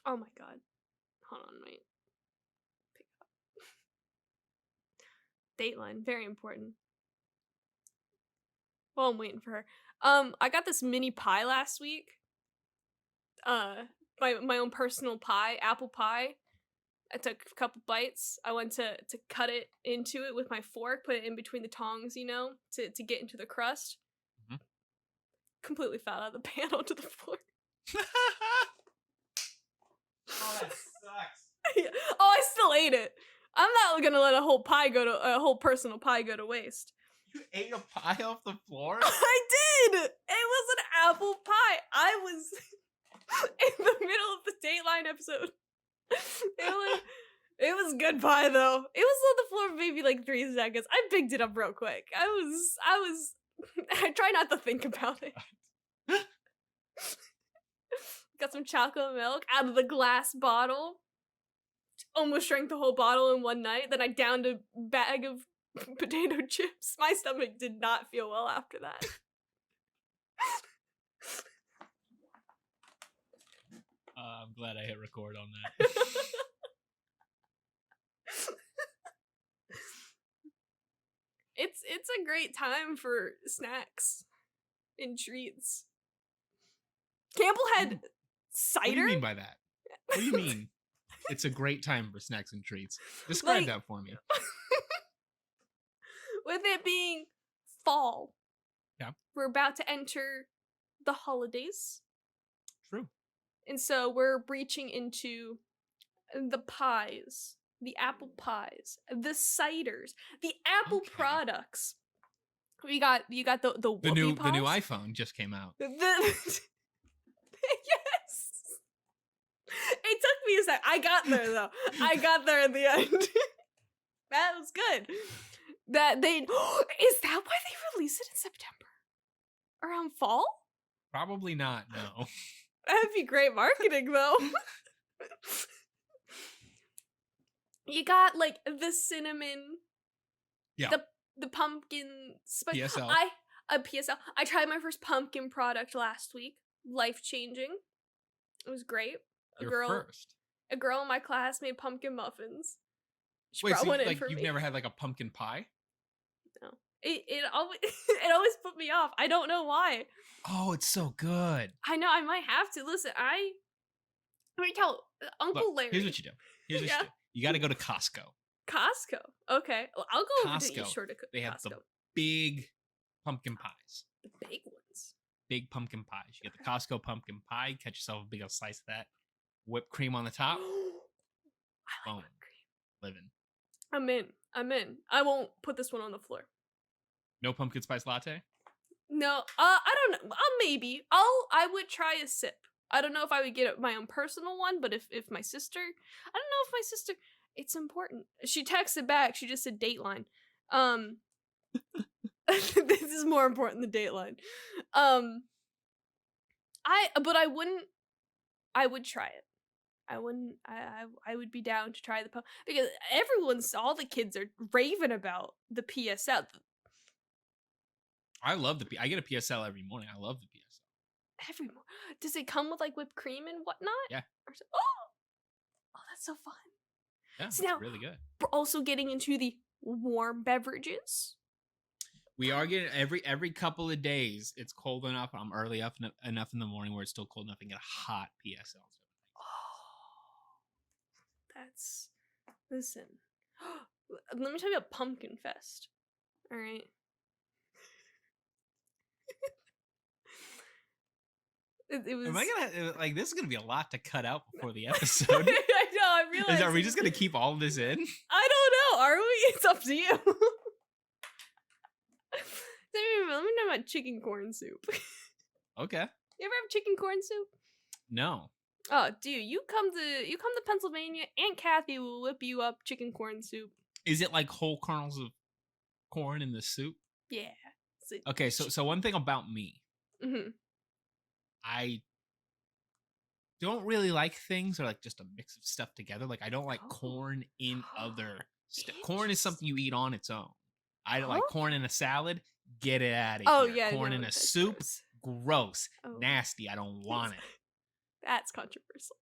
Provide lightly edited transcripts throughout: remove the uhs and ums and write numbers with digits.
Oh my god. Hold on, wait. Pick up. Dateline, very important. Well, I'm waiting for her. I got this mini pie last week. My own personal pie, apple pie. I took a couple bites. I went to cut it into it with my fork, put it in between the tongs, you know, to get into the crust. Mm-hmm. Completely fell out of the pan onto the floor. Oh, that sucks. Oh, I still ate it. I'm not gonna let a whole personal pie go to waste. You ate a pie off the floor? I did. It was an apple pie. I was in the middle of the Dateline episode. It was good pie though. It was on the floor for maybe like 3 seconds. I picked it up real quick. I try not to think about it. Got some chocolate milk out of the glass bottle. Almost drank the whole bottle in one night. Then I downed a bag of potato chips. My stomach did not feel well after that. I'm glad I hit record on that. It's a great time for snacks and treats. Campbell had cider. What do you mean by that? What do you mean? It's a great time for snacks and treats. Describe that for me. With it being fall. Yeah. We're about to enter the holidays. True. And so we're breaching into the pies, the apple pies, the ciders, the apple products. You got the new pies? The new iPhone just came out. Yes. It took me a sec. I got there though. I got there in the end. That was good. That they is that why they release it in September? Around fall? Probably not, no. That'd be great marketing though. You got like the cinnamon. Yeah. The pumpkin spice. PSL. PSL. I tried my first pumpkin product last week. Life-changing. It was great. A girl in my class made pumpkin muffins. She brought one in for me. You've never had like a pumpkin pie? No. It always put me off. I don't know why. Oh, it's so good. I know. I might have to. Listen, let me tell Uncle Larry. Here's what you do. You do. You got to go to Costco. Costco. Okay. Well, I'll go over to the East Shore to Costco. They have the big pumpkin pies. The big ones. Big pumpkin pies. You get the Costco pumpkin pie. Catch yourself a big old slice of that. Whipped cream on the top. I like whipped cream. Living. I'm in. I won't put this one on the floor. No pumpkin spice latte? No. I don't know. Maybe. I would try a sip. I don't know if I would get my own personal one, but if my sister, I don't know if my sister, it's important. She texted back. She just said Dateline. This is more important than Dateline. I would try it. I would be down to try the pump because all the kids are raving about the PSL. I love I get a PSL every morning. I love the PSL. Every morning. Does it come with like whipped cream and whatnot? Yeah. Oh, that's so fun. Yeah, so now, it's really good. We're also getting into the warm beverages. We are getting every couple of days. It's cold enough. I'm early enough in the morning where it's still cold enough and get a hot PSL. Listen. Let me tell you about Pumpkin Fest. All right. It was. Am I gonna this is gonna be a lot to cut out before the episode? I know. I realize. Are we just gonna keep all of this in? I don't know. Are we? It's up to you. Let me know about chicken corn soup. Okay. You ever have chicken corn soup? No. Oh, dude, you come to Pennsylvania, Aunt Kathy will whip you up chicken corn soup. Is it like whole kernels of corn in the soup? Yeah. Okay, so one thing about me. Mm-hmm. I don't really like things that are like just a mix of stuff together. Like I don't like corn in other stuff. Corn is something you eat on its own. I don't like corn in a salad. Get it out of here. Oh yeah, corn in a soup. Gross. Oh. Nasty. I don't want it. That's controversial.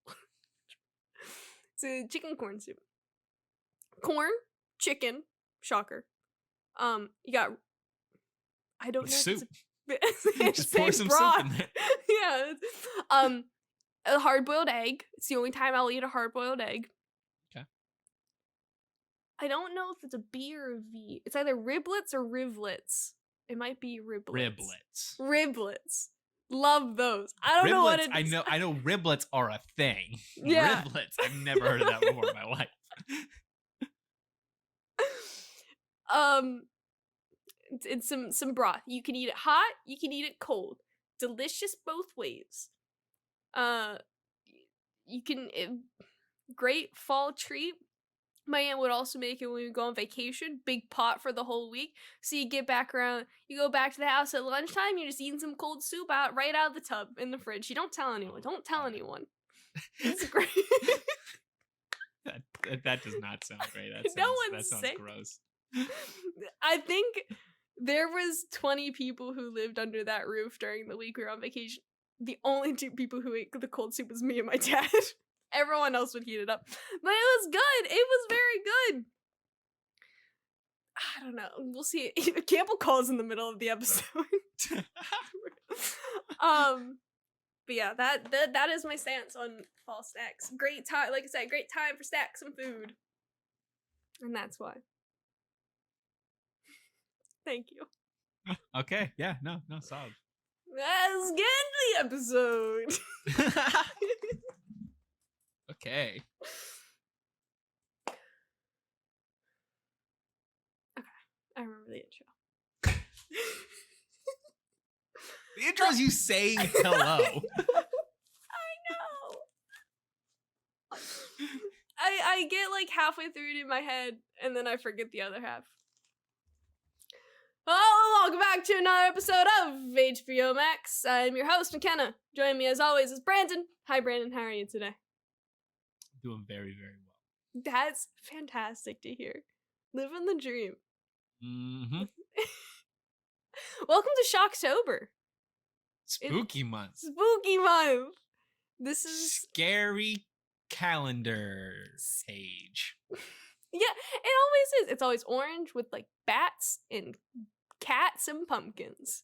It's a chicken corn soup. Corn, chicken, shocker. You got. I don't know. Soup. It's Just pour some broth. soup in there. Yeah. A hard-boiled egg. It's the only time I'll eat a hard-boiled egg. Okay. I don't know if it's a B or a V. It's either riblets or rivlets. It might be riblets. Riblets. Love those. I don't know what it is. I know riblets are a thing. Yeah. Riblets. I've never heard of that before in my life. It's some broth. You can eat it hot, you can eat it cold. Delicious both ways. Great fall treat. My aunt would also make it when we would go on vacation. Big pot for the whole week. So you get back around, you go back to the house at lunchtime, you're just eating some cold soup right out of the tub in the fridge. You don't tell anyone. Don't tell anyone. It's great. That does not sound great. That sounds sick. Gross. I think there was 20 people who lived under that roof during the week we were on vacation. The only 2 people who ate the cold soup was me and my dad. Everyone else would heat it up. But it was good. It was very good. I don't know. We'll see. Campbell calls in the middle of the episode. But yeah, that is my stance on fall snacks. Great time, like I said, great time for snacks and food. And that's why. Thank you. Okay. Yeah. No. Solid. Let's get into the episode. Okay. I remember the intro. The intro is you saying hello. I know. I get like halfway through it in my head, and then I forget the other half. Oh, welcome back to another episode of HBO Max. I'm your host, Makenna. Joining me as always is Brandon. Hi, Brandon. How are you today? Doing very, very well. That's fantastic to hear. Living the dream. Mm-hmm. Welcome to Shocktober. Spooky month. Spooky month. This is scary calendar page. Yeah, it always is. It's always orange with like bats and cats and pumpkins.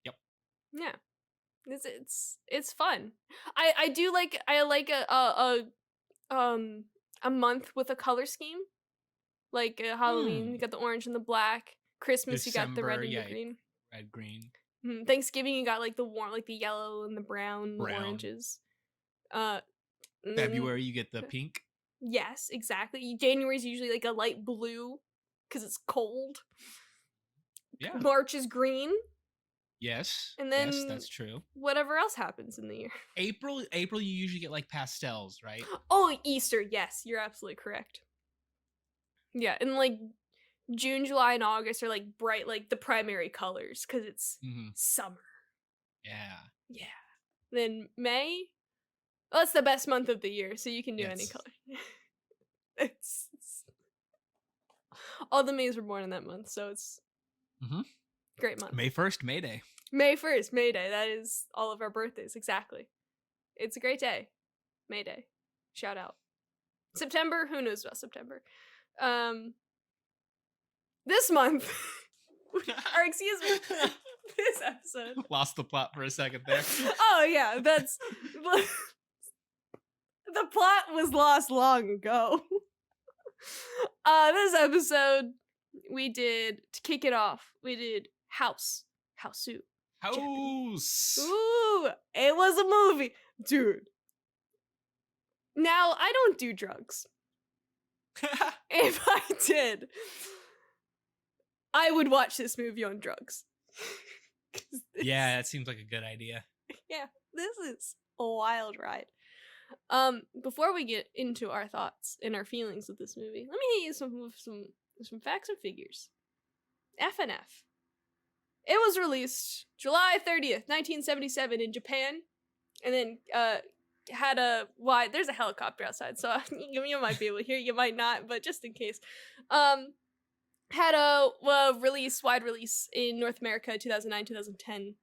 Yep. Yeah. It's fun. I like a month with a color scheme. Like Halloween, you got the orange and the black. Christmas, you got the red and the green. Red, green. Thanksgiving, you got like the warm, like the yellow and the brown. Oranges. February, you get the pink. Yes, exactly. January is usually like a light blue because it's cold. Yeah. March is green. Yes. And then yes, that's true. Whatever else happens in the year. April, you usually get like pastels, right? Oh, Easter. Yes, you're absolutely correct. Yeah, and like June, July, and August are like bright, like the primary colors because it's summer. Yeah. Yeah. Then May, well, it's the best month of the year, so you can do any color. it's all the Mays were born in that month, so it's great month. May 1st, May Day. May 1st, May Day. That is all of our birthdays, exactly. It's a great day. May Day. Shout out. September, who knows about September? This month, or excuse me, this episode. Lost the plot for a second there. Oh yeah, that's the plot was lost long ago. This episode we did to kick it off. We did House Soup. House. Ooh, it was a movie, dude. Now I don't do drugs. If I did, I would watch this movie on drugs. Yeah, that seems like a good idea. Yeah, this is a wild ride. Before we get into our thoughts and our feelings with this movie, let me hit you with some facts and figures. FNF. It was released July 30th, 1977 in Japan, and then had a wide, there's a helicopter outside, so you might be able to hear it, you might not, but just in case. Had a wide release in North America 2009-2010.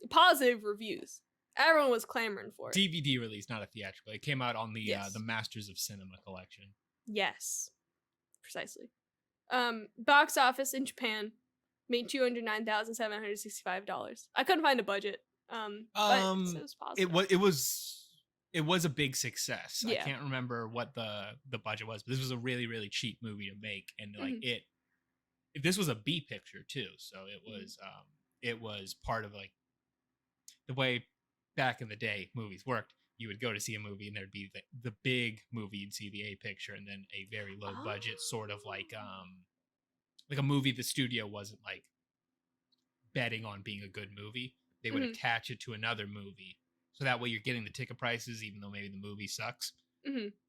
Positive reviews Everyone was clamoring for it. DVD release, not a theatrical. It came out on the Yes. the Masters of Cinema collection. Yes, precisely. Box office in Japan made $209,765. I couldn't find a budget. But it was positive. It was a big success. Yeah. I can't remember what the budget was, but this was a really, really cheap movie to make, and like this was a B picture too, so it was part of like the way back in the day movies worked. You would go to see a movie and there'd be the big movie, you'd see the A picture, and then a very low budget sort of like a movie the studio wasn't like betting on being a good movie. They would attach it to another movie, so that way you're getting the ticket prices even though maybe the movie sucks.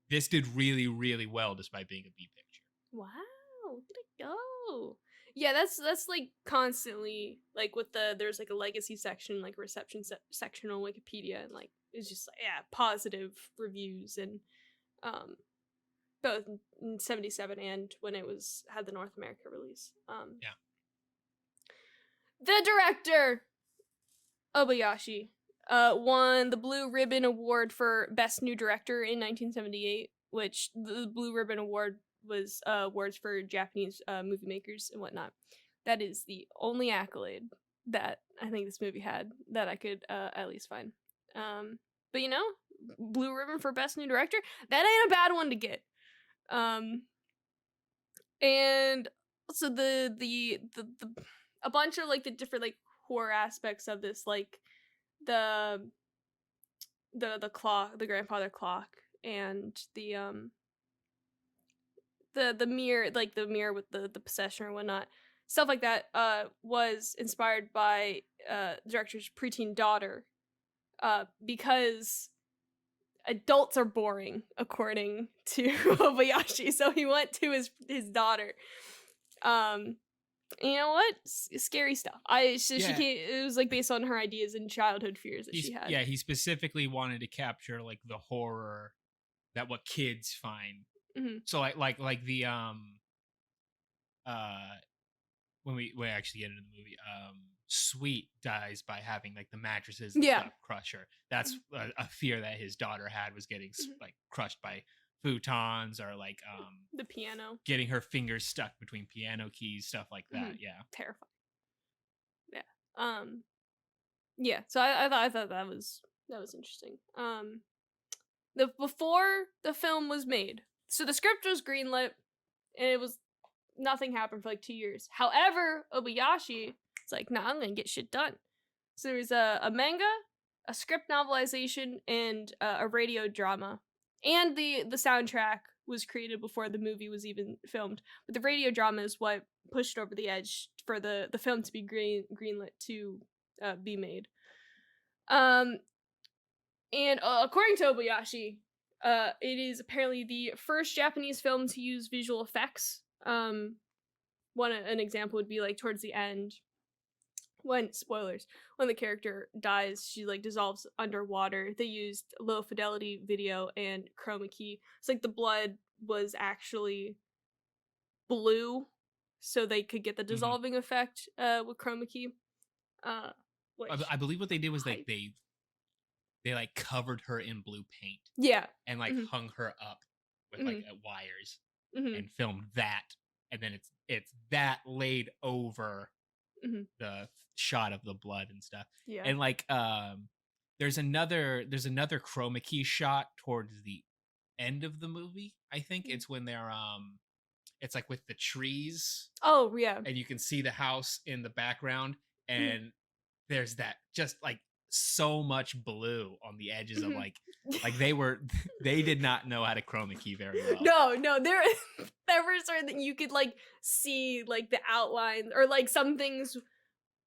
This did really, really well despite being a B picture. Wow, look at it go. Yeah, that's like constantly like with there's like a legacy section, like a reception section on Wikipedia, and like it's just like positive reviews, and both in 77 and when it had the North America release. The director Obayashi won the Blue Ribbon Award for Best New Director in 1978, which the Blue Ribbon Award was awards for Japanese movie makers and whatnot. That is the only accolade that I think this movie had that I could at least find. But Blue Ribbon for Best New Director, that ain't a bad one to get. And so the a bunch of like the different like horror aspects of this, like the clock, the grandfather clock, and the mirror, like the mirror with the possession or whatnot, stuff like that, was inspired by director's preteen daughter, because adults are boring according to Obayashi, so he went to his daughter. You know what? Scary stuff. She came, it was like based on her ideas and childhood fears that she had. Yeah, he specifically wanted to capture like the horror that what kids find. So like the when we actually get into the movie, Sweet dies by having like the mattresses and stuff crush her. That's a fear that his daughter had, was getting like crushed by futons, or like the piano, getting her fingers stuck between piano keys, stuff like that. Terrifying. So I thought that was interesting. Before the film was made, so the script was greenlit, and nothing happened for like 2 years. However, Obayashi, it's like, nah, I'm gonna get shit done. So there was a manga, a script novelization, and a radio drama. And the soundtrack was created before the movie was even filmed. But the radio drama is what pushed over the edge for the film to be greenlit to be made. And according to Obayashi, it is apparently the first Japanese film to use visual effects. An example would be like towards the end, when the character dies, she like dissolves underwater. They used low fidelity video and chroma key. It's like the blood was actually blue, so they could get the dissolving effect with chroma key. I believe what they did was like they like covered her in blue paint. And like hung her up with like wires and filmed that, and then it's that laid over the shot of the blood and stuff. And like there's another chroma key shot towards the end of the movie. I think it's when they're it's like with the trees. And you can see the house in the background, and there's that just like so much blue on the edges of like they did not know how to chroma key very well. No, there were certain that you could like see like the outlines, or like some things,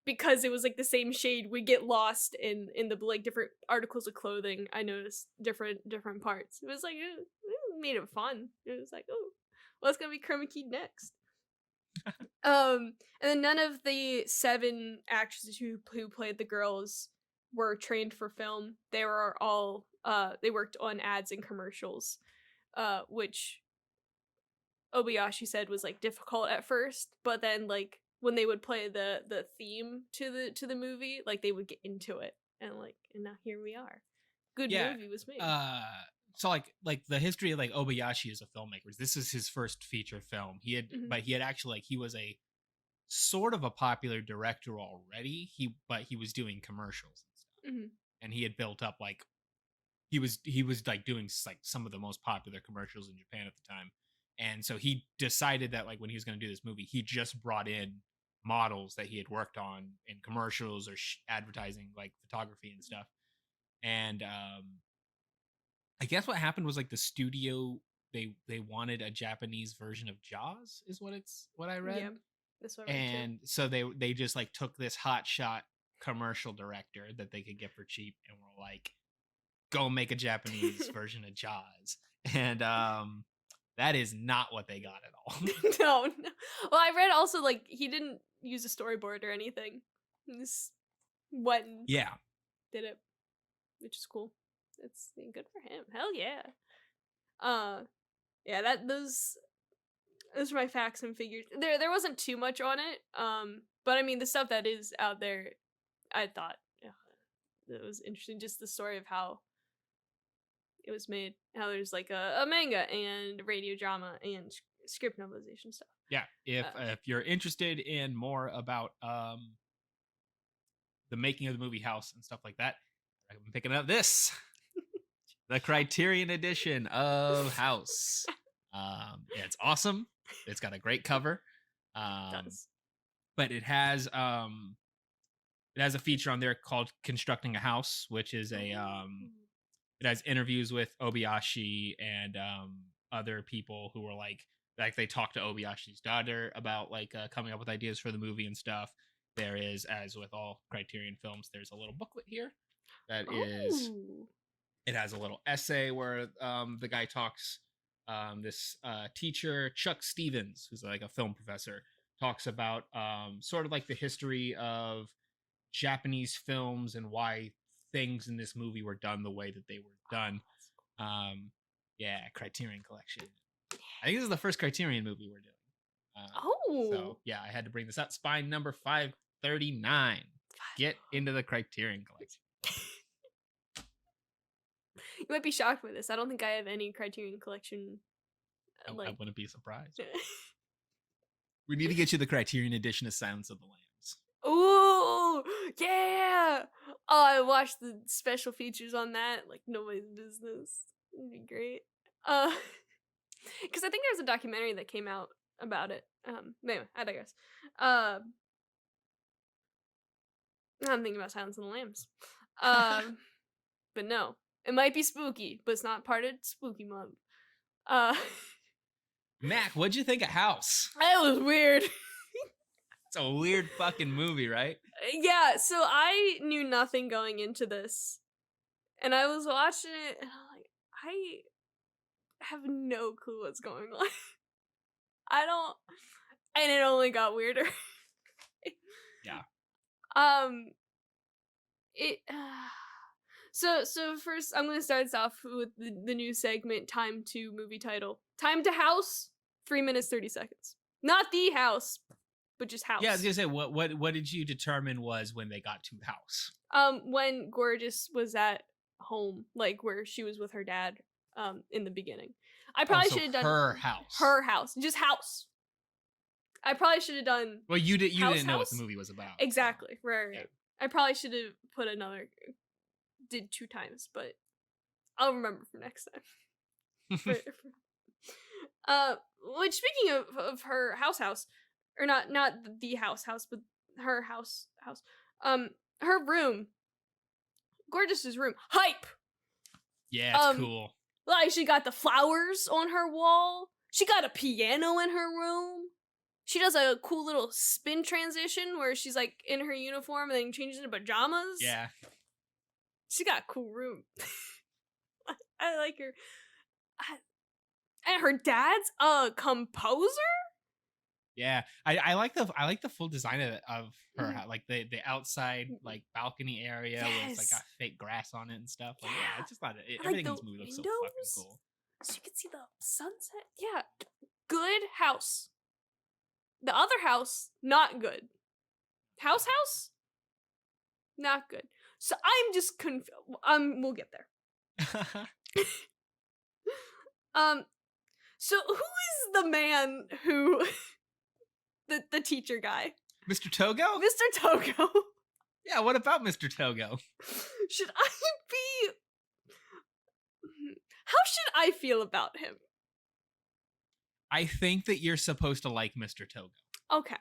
because it was like the same shade, would get lost in the like different articles of clothing. I noticed different parts. It was like it made it fun. It was like, oh, what's gonna be chroma keyed next? And then none of the 7 actresses who played the girls were trained for film. They were all they worked on ads and commercials, which Obayashi said was like difficult at first, but then like when they would play the theme to the movie, like they would get into it and now here we are. Good Yeah. movie was made. So like the history of like Obayashi as a filmmaker. This is his first feature film. But he had actually he was a sort of a popular director already. But he was doing commercials and stuff, and he had built up like he was like doing like some of the most popular commercials in Japan at the time. And so he decided that like when he was going to do this movie, he just brought in models that he had worked on in commercials or advertising, like photography and stuff. And I guess what happened was like the studio they wanted a Japanese version of Jaws, is what I read. Yeah, that's what I read too. And so they just like took this hot shot commercial director that they could get for cheap and were like, go make a Japanese version of Jaws. And that is not what they got at all. No. Well, I read also like he didn't use a storyboard or anything. He just went and did it, which is cool. It's good for him. Hell yeah. Yeah, those are my facts and figures. There wasn't too much on it. But I mean the stuff that is out there, I thought it was interesting. Just the story of how it was made, how there's like a manga and radio drama and script novelization stuff. Yeah, if you're interested in more about the making of the movie House and stuff like that, I'm picking up this the Criterion edition of House. Yeah, it's awesome. It's got a great cover. It does. But it has a feature on there called Constructing a House, which is a it has interviews with Obayashi and other people who were like they talked to Obayashi's daughter about like coming up with ideas for the movie and stuff. There is, as with all Criterion films, there's a little booklet here that is. It has a little essay where the guy talks. This teacher, Chuck Stevens, who's like a film professor, talks about sort of like the history of Japanese films and why things in this movie were done the way that they were done. Yeah, Criterion Collection. I think this is the first Criterion movie we're doing. So yeah, I had to bring this up. Spine number 539. Get into the Criterion Collection. You might be shocked by this. I don't think I have any Criterion Collection. I wouldn't be surprised. We need to get you the Criterion edition of Silence of the Lambs. Ooh, yeah! Oh, I watched the special features on that. Like nobody's business. It'd be great. Because I think there's a documentary that came out about it. Anyway, I digress. I'm thinking about Silence of the Lambs. But no. It might be spooky, but it's not part of Spooky Month. Mac, what'd you think of House? That was weird. It's a weird fucking movie, right? Yeah, so I knew nothing going into this. And I was watching it, and I'm like, I have no clue what's going on. And it only got weirder. Yeah. So first, I'm going to start this off with the new segment, Time to Movie Title. Time to House, 3 minutes, 30 seconds. Not the house, but just House. Yeah, I was going to say, what did you determine was when they got to House? When Gorgeous was at home, like where she was with her dad, in the beginning. I probably should have done her house. Her house. Just House. I probably should have done. Well, you didn't know house? what the movie was about. Exactly. Right. Yeah. I probably should have put did 2 times, but I'll remember for next time. Which speaking of her house, or not the house, but her house, her room, Gorgeous's room, hype. Yeah, it's cool. Like she got the flowers on her wall. She got a piano in her room. She does a cool little spin transition where she's like in her uniform and then changes into pajamas. Yeah. She got a cool room. I like her. And her dad's a composer? Yeah. I like the full design of her house. Like the outside like balcony area with like got fake grass on it and stuff. Like, yeah, I just thought everything in this movie looks so fucking cool. So you can see the sunset. Yeah. Good house. The other house, not good. House? Not good. So I'm just we'll get there. So who is the man who the teacher guy? Mr. Togo? Mr. Togo. Yeah, what about Mr. Togo? Should I be How should I feel about him? I think that you're supposed to like Mr. Togo. Okay.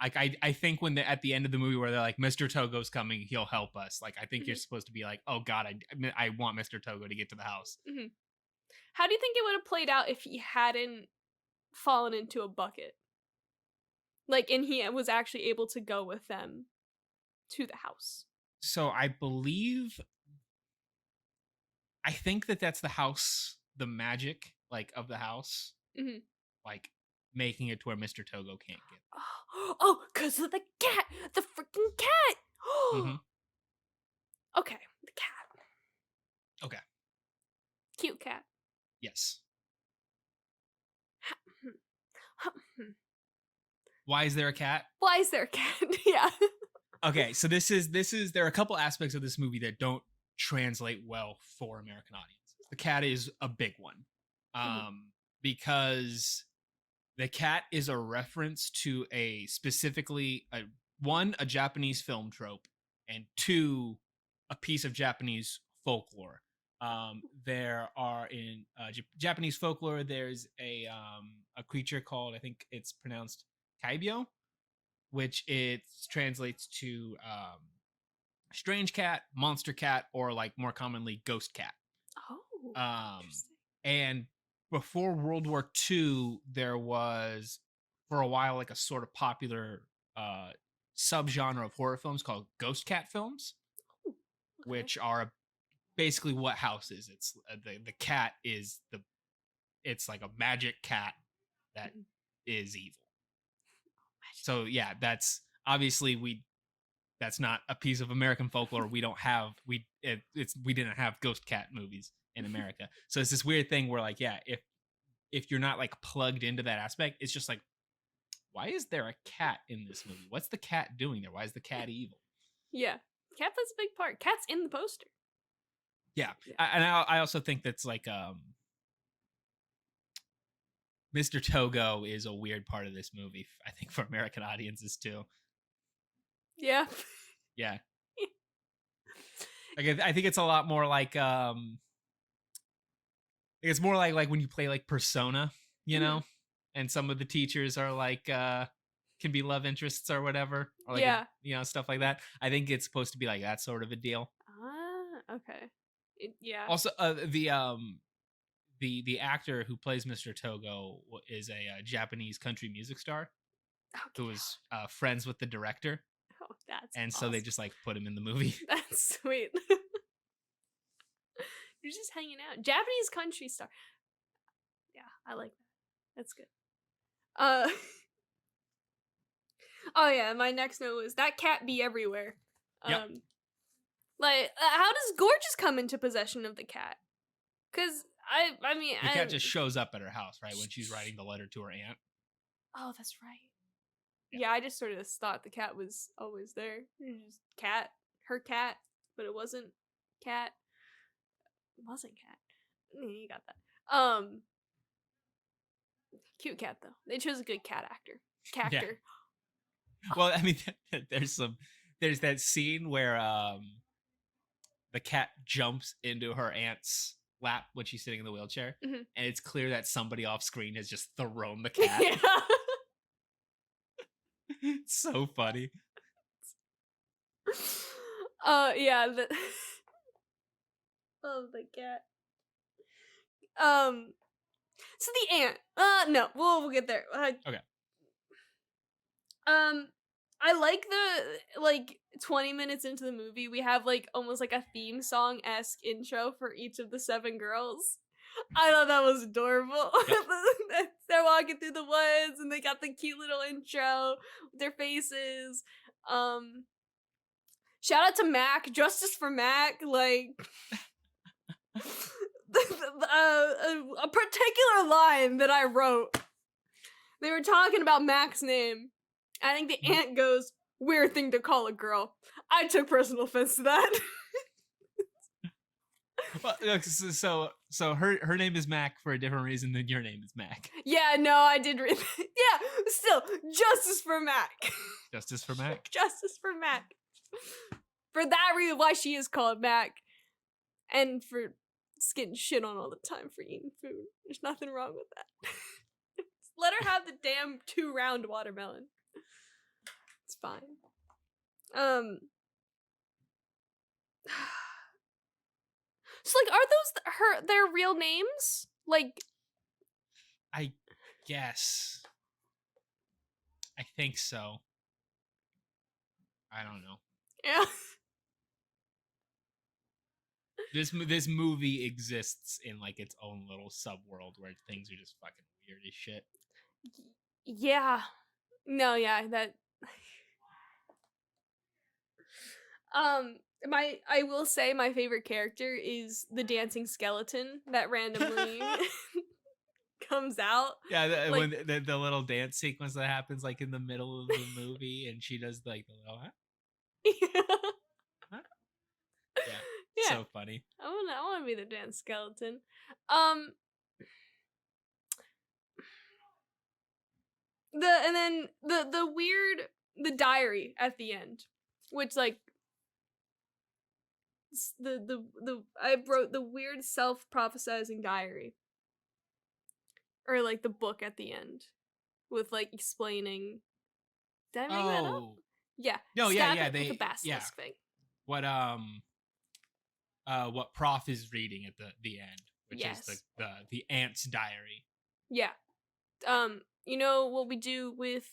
Like I think when at the end of the movie where they're like, Mr. Togo's coming, he'll help us. Like I think you're supposed to be like, oh God, I want Mr. Togo to get to the house. Mm-hmm. How do you think it would have played out if he hadn't fallen into a bucket? Like, and he was actually able to go with them to the house. So I think that that's the house, the magic like of the house, like making it to where Mr. Togo can't get. Oh, because of the cat, the freaking cat. Okay, the cat. Okay. Cute cat. Yes. Why is there a cat? Why is there a cat? Yeah. Okay, so this is there are a couple aspects of this movie that don't translate well for American audiences. The cat is a big one. Because the cat is a reference to a Japanese film trope, and two, a piece of Japanese folklore. There are in Japanese folklore, there's a creature called, I think it's pronounced kaibyo, which it translates to strange cat, monster cat, or like more commonly ghost cat. Oh, interesting. And before World War II, there was for a while like a sort of popular subgenre of horror films called ghost cat films, which are basically what House is. It's the cat is it's like a magic cat that is evil. So yeah, that's obviously that's not a piece of American folklore. We don't have we didn't have ghost cat movies in America. So it's this weird thing where like, yeah, if you're not like plugged into that aspect, it's just like, why is there a cat in this movie? What's the cat doing there? Why is the cat evil? Yeah. Cat plays a big part. Cat's in the poster. Yeah. And I also think that's like Mr. Togo is a weird part of this movie, I think, for American audiences too. Yeah. Yeah. Like I think it's a lot more like it's more like when you play like Persona, you know, and some of the teachers are like can be love interests or whatever, or like you know, stuff like that. I think it's supposed to be like that sort of a deal. Ah, okay. Yeah. Also, the actor who plays Mr. Togo is a Japanese country music star who was friends with the director. Oh, that's and awesome. So they just like put him in the movie. That's sweet. You're just hanging out. Japanese country star. Yeah, I like that. That's good. Oh yeah, my next note was that cat be everywhere. Yep. Like, how does Gorgeous come into possession of the cat? Because I mean, the cat just shows up at her house, right, when she's writing the letter to her aunt. Oh, that's right. Yeah, I just sort of thought the cat was always there. It was just her cat, but it wasn't cat. It wasn't cat. You got that. Cute cat though. They chose a good cat actor. Yeah. Well, I mean, there's that scene where the cat jumps into her aunt's lap when she's sitting in the wheelchair, and it's clear that somebody off screen has just thrown the cat. Yeah. It's so funny. Yeah. Oh, the cat. So the aunt. No, we'll get there. Okay. I like the 20 minutes into the movie, we have like almost like a theme song-esque intro for each of the 7 girls. I thought that was adorable. Yep. They're walking through the woods and they got the cute little intro with their faces. Shout out to Mac, justice for Mac, like a particular line that I wrote. They were talking about Mac's name. I think the aunt goes, weird thing to call a girl. I took personal offense to that. Well, look, so her name is Mac for a different reason than your name is Mac. Yeah, no, I did read that. Yeah, still, justice for Mac. Justice for Mac. Justice for Mac. For that reason, why she is called Mac. And for getting shit on all the time for eating food. There's nothing wrong with that. Let her have the damn 2-round watermelon. It's fine. So, like, are those their real names? Like, I guess. I think so. I don't know. yeah. This movie exists in like its own little subworld where things are just fucking weird as shit. Yeah. No, yeah, that I will say my favorite character is the dancing skeleton that randomly comes out. Yeah, like, when the little dance sequence that happens like in the middle of the movie, and she does like the little huh? Yeah, so funny. I wanna be the dance skeleton. The weird diary at the end, which like I wrote the weird self-prophesizing diary, or like the book at the end with like explaining. Did I make that up? Yeah. No, yeah. They with a basilisk thing. What Prof is reading at the end, which Yes. is the ant's diary. Yeah. You know what we do with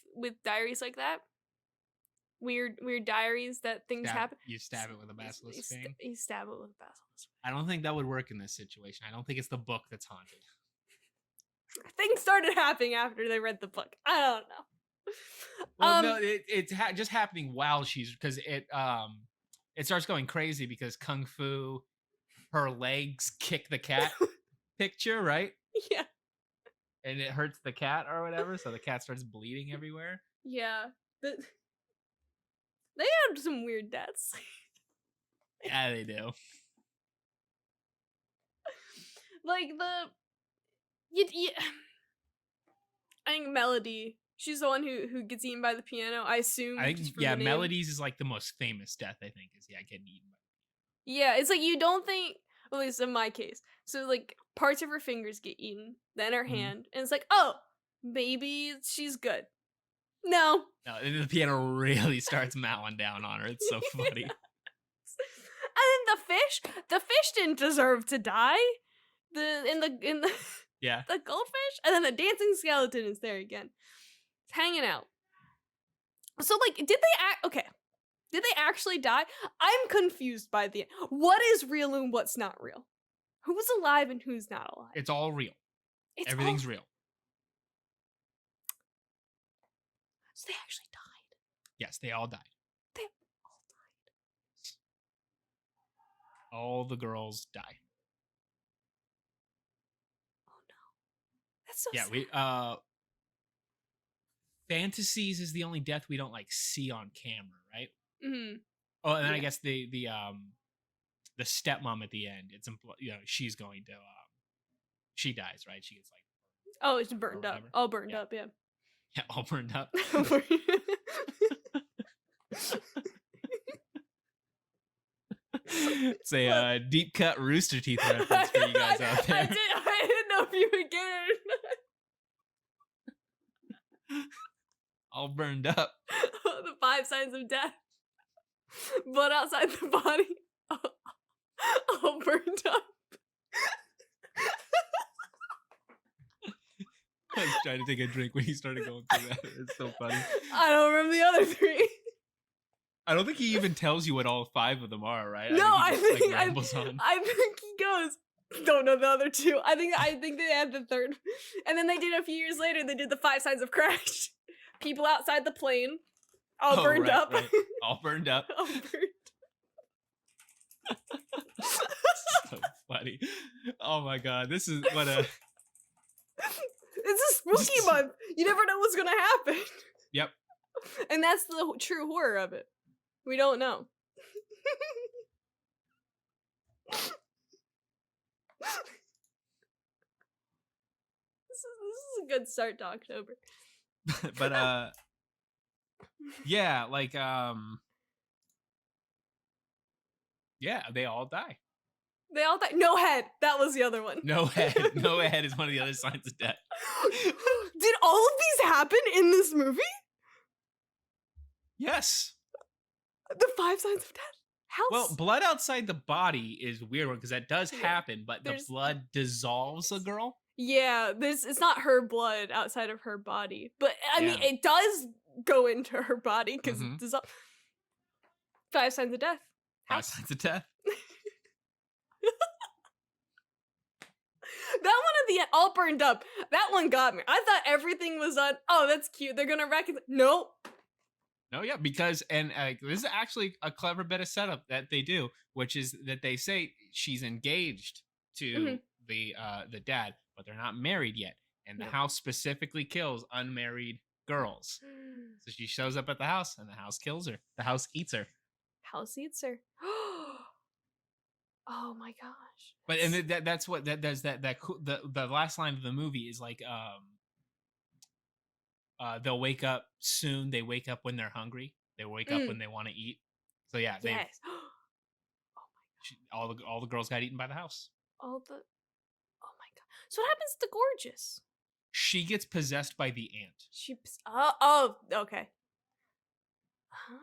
diaries like that? Weird diaries that things happen. You stab it with a basilisk thing. You stab it with a basilisk. I don't think that would work in this situation. I don't think it's the book that's haunted. Things started happening after they read the book. I don't know. Well, no, it's just happening while she's, because it starts going crazy because Kung Fu, her legs kick the cat picture, right? Yeah. And it hurts the cat or whatever, so the cat starts bleeding everywhere. Yeah. They have some weird deaths. Yeah, they do. Like I think Melody, she's the one who gets eaten by the piano, I assume. I think, yeah, Melody's is like the most famous death, I think, is getting eaten by. Yeah, it's like you don't think, at least in my case. So like parts of her fingers get eaten, then her hand, and it's like, oh, maybe she's good. No. No, and the piano really starts mowing down on her. It's so funny. Yes. And then the fish didn't deserve to die. The yeah, the goldfish, and then the dancing skeleton is there again. It's hanging out. So like, did they actually die? I'm confused by the end. What is real and what's not real? Who's alive and who's not alive? It's all real. Everything's real. So they actually died. Yes, they all died. They all died. All the girls die. Oh no. That's so sad. We fantasies is the only death we don't like see on camera, right? Mm-hmm. Oh, and then I guess the stepmom at the end, it's she's going to she dies, right? She gets like, oh, it's burned up. All burned up, yeah. Yeah, all burned up. It's a deep cut Rooster Teeth reference for you guys out there. I didn't know if you would get it or not. All burned up. The 5 signs of death. Blood outside the body. All burned up. I was trying to take a drink when he started going through that. It's so funny. I don't remember the other 3. I don't think he even tells you what all 5 of them are, right? No, I think he goes, don't know the other 2. I think they had the 3rd. And then they did a few years later, they did the 5 signs of crash. People outside the plane. All burned up. Right. All burned up. All burned. So funny. Oh my god, this is what a... It's a spooky month. You never know what's gonna happen. Yep. And that's the true horror of it. We don't know. This is a good start to October. But yeah, like yeah, they all die. They all die. No head. That was the other one. No head. No head is one of the other signs of death. Did all of these happen in this movie? Yes. The 5 signs of death? How? Well, blood outside the body is a weird one because that does happen, but the There's- blood dissolves a girl. Yeah, it's not her blood outside of her body. But, I mean, Yeah. it does go into her body because Mhm. it dissolves. 5 signs of death. 5 signs of death. That one at the end, all burned up. That one got me. I thought everything was on. Oh, that's cute. They're gonna wreck it. Nope. No, yeah, because and this is actually a clever bit of setup that they do, which is that they say she's engaged to the dad, but they're not married yet, and the Nope. house specifically kills unmarried girls. So she shows up at the house, and the house kills her. The house eats her. House eats her. Oh my gosh. But and that's what that does. The last line of the movie is like they'll wake up soon. They wake up when they're hungry. They wake up when they want to eat. So yeah, Yes. all the girls got eaten by the house. Oh my god. So what happens to Gorgeous? She gets possessed by the ant. Oh, okay. Oh.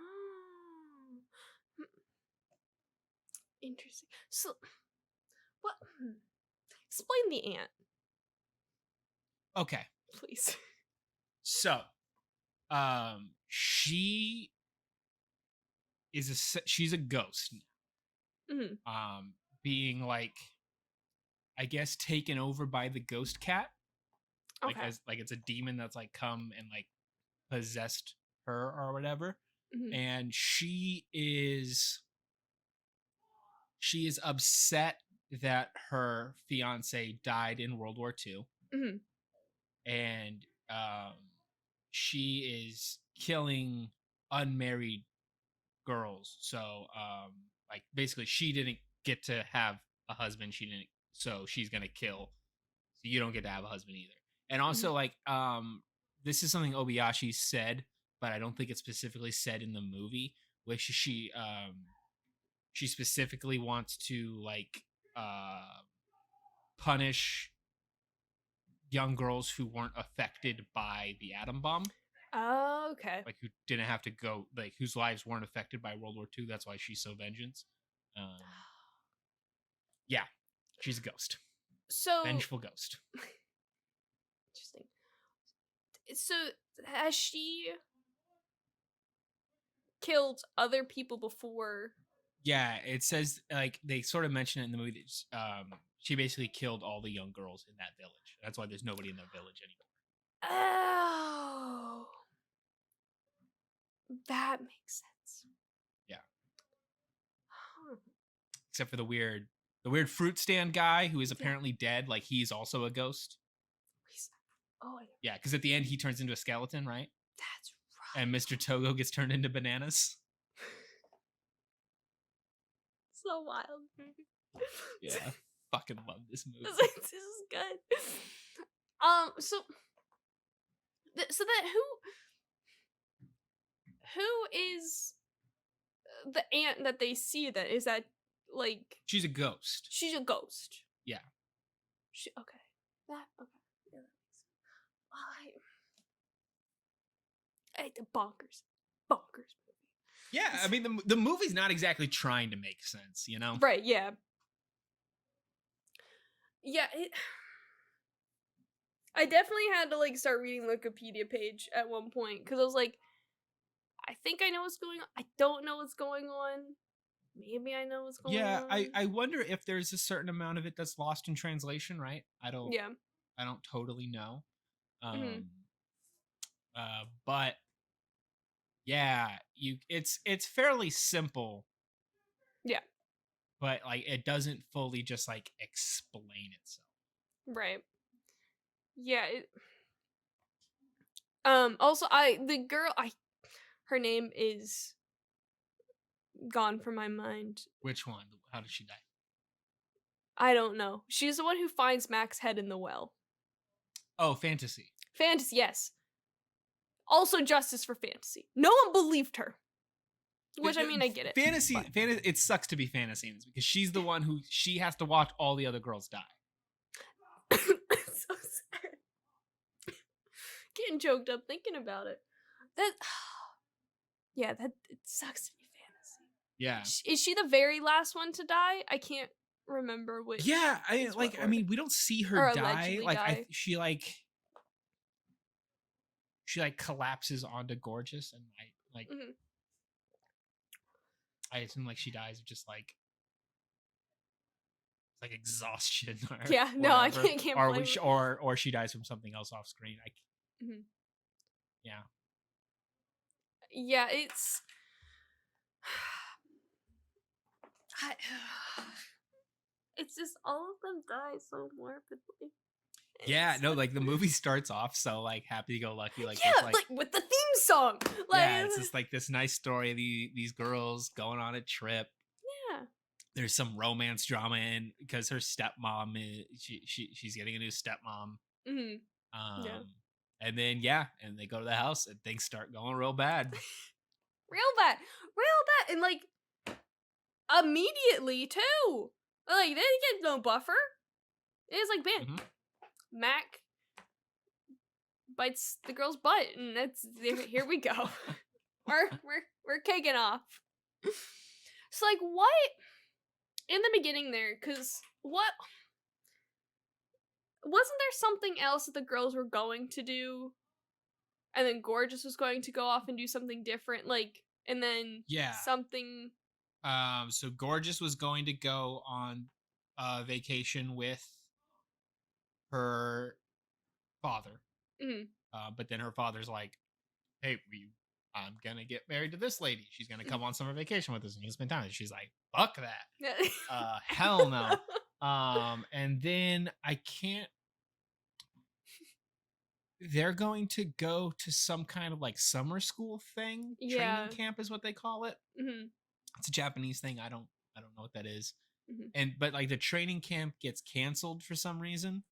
Interesting. So, what? Explain the ant, Okay, please. so she is she's a ghost. Mhm. Being like, I guess, taken over by the ghost cat. Like Okay. as like it's a demon that's like come and like possessed her or whatever. Mhm. And she is upset that her fiance died in World War II. Mhm. And she is killing unmarried girls. So like basically she didn't get to have a husband. So she's gonna kill. So you don't get to have a husband either. And also like this is something Obayashi said, but I don't think it's specifically said in the movie, which she specifically wants to like punish young girls who weren't affected by the atom bomb, Oh, okay. like who didn't have to go, like whose lives weren't affected by World War II. That's why she's so vengeance. Yeah, she's a ghost, So vengeful ghost. interesting. So has she killed other people before? Yeah, it says like they sort of mention it in the movie that she basically killed all the young girls in that village. That's why there's nobody in the village anymore. Oh, that makes sense. Yeah. Huh. Except for the weird fruit stand guy who is apparently dead. Like he's also a ghost. Oh, Yeah, because at the end he turns into a skeleton, right? that's right. And Mr. Togo gets turned into bananas. So wild. Yeah, fucking love this movie. This is good. So that who is the ant that they see? That is that like She's a ghost. she's a ghost. Yeah. Okay. That okay. Yeah, that makes sense. I bonkers movie. Yeah, I mean the movie's not exactly trying to make sense, you know? Right, yeah. Yeah, I definitely had to like start reading the Wikipedia page at one point because I was like, I think I know what's going on. I don't know what's going on. Maybe I know what's going on. Yeah, I wonder if there's a certain amount of it that's lost in translation, right? I don't totally know. But yeah, it's fairly simple. Yeah. But like it doesn't fully just like explain itself. Right. Yeah. Also, the girl Her name is gone from my mind. Which one? How did she die? I don't know. She's the one who finds Mac's head in the well. Oh, Fantasy. Fantasy, yes. Also justice for Fantasy. No one believed her. Which, I mean, I get it. Fantasy, it sucks to be Fantasy because she's the one who she has to watch all the other girls die. So sad. Getting choked up thinking about it. That it sucks to be Fantasy. Yeah. Is she the very last one to die? I can't remember which. Yeah, I mean, we don't see her die. She collapses onto Gorgeous and mm-hmm. I assume she dies of just exhaustion or yeah, no, whatever. I can't or she dies from something else off screen. Mm-hmm. Yeah, it's it's just all of them die so morbidly. Yeah, no, the movie starts off so happy-go-lucky, with the theme song. It's just this nice story of these girls going on a trip. Yeah. There's some romance drama in because her stepmom she's getting a new stepmom. Mm-hmm. And then and they go to the house and things start going real bad. real bad, and immediately too. They didn't get no buffer. It's bam. Mm-hmm. Mac bites the girl's butt, and that's here we go. we're kicking off. So what in the beginning there? Because what wasn't there something else that the girls were going to do, and then Gorgeous was going to go off and do something different, and then something. So Gorgeous was going to go on vacation with her father. Mm-hmm. But then her father's like, hey, I'm gonna get married to this lady. She's gonna come on summer vacation with us and you can spend time. And she's like, fuck that. Hell no. And then I can't. They're going to go to some kind of summer school thing. Training camp is what they call it. Mm-hmm. It's a Japanese thing. I don't know what that is. Mm-hmm. But the training camp gets canceled for some reason.